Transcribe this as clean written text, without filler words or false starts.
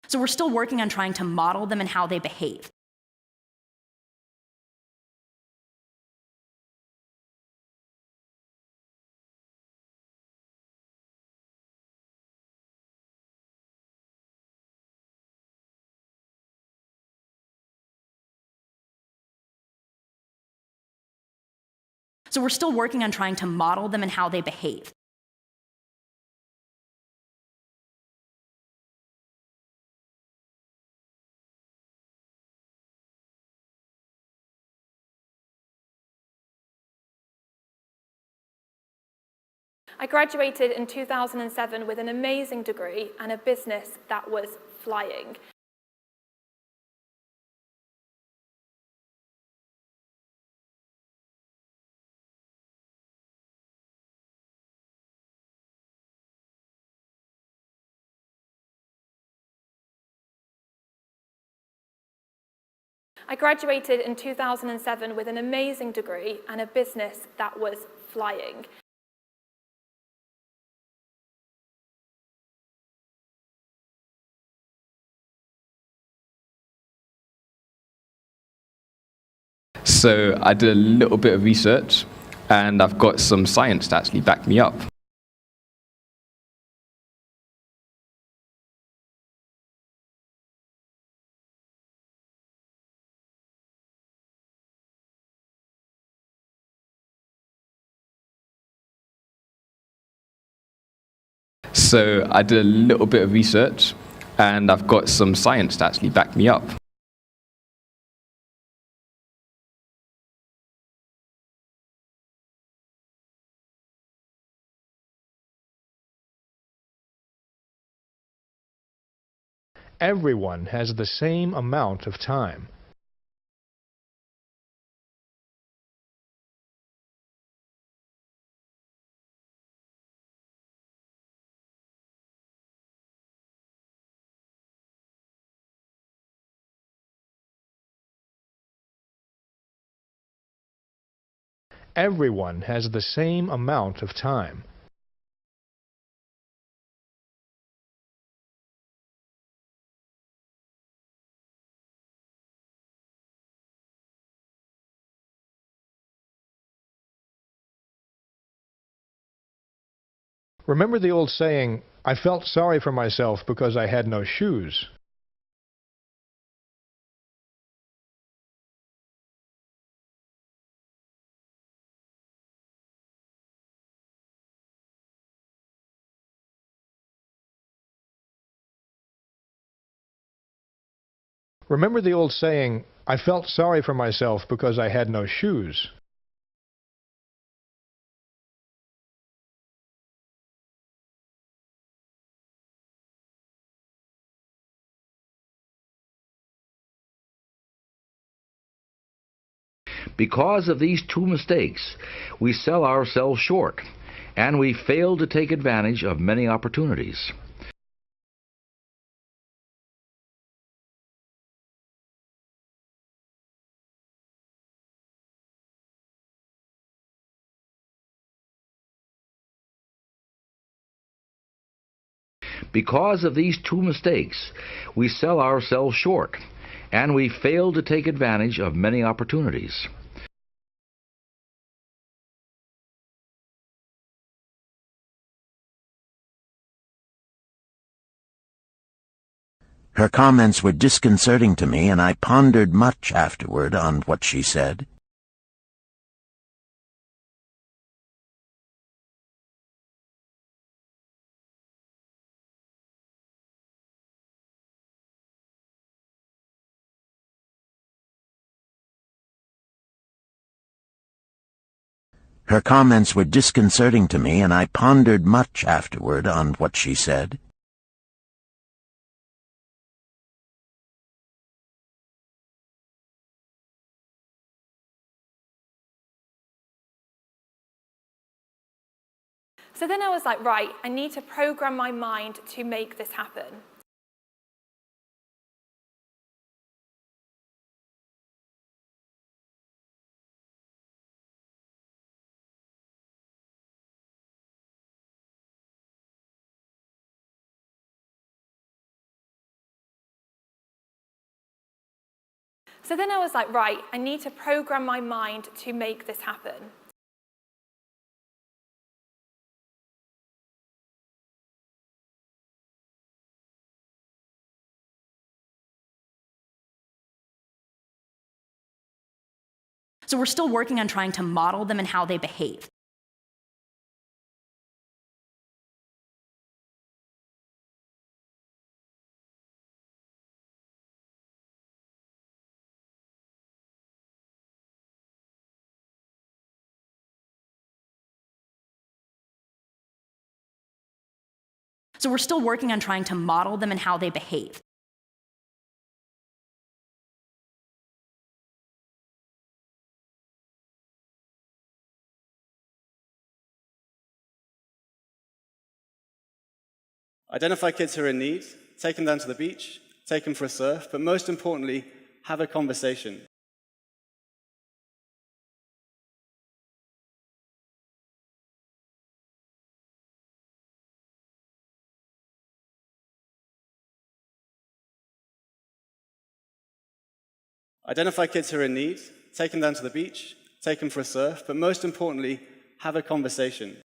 So we're still working on trying to model them and how they behave. So we're still working on trying to model them and how they behave. I graduated in 2007 with an amazing degree and a business that was flying. I graduated in 2007 with an amazing degree and a business that was flying. So I did a little bit of research, and I've got some science to actually back me up. So I did a little bit of research, and I've got some science to actually back me up. Everyone has the same amount of time. Everyone has the same amount of time. Remember the old saying, "I felt sorry for myself because I had no shoes." Remember the old saying, "I felt sorry for myself because I had no shoes." Because of these two mistakes, we sell ourselves short, and we fail to take advantage of many opportunities. Because of these two mistakes, we sell ourselves short, and we fail to take advantage of many opportunities. Her comments were disconcerting to me, and I pondered much afterward on what she said. Her comments were disconcerting to me, and I pondered much afterward on what she said. So then I was like, right, I need to program my mind to make this happen. So then I was like, right, I need to program my mind to make this happen. So we're still working on trying to model them and how they behave. So we're still working on trying to model them and how they behave. Identify kids who are in need, take them down to the beach, take them for a surf, but most importantly, have a conversation. Identify kids who are in need, take them down to the beach, take them for a surf, but most importantly, have a conversation.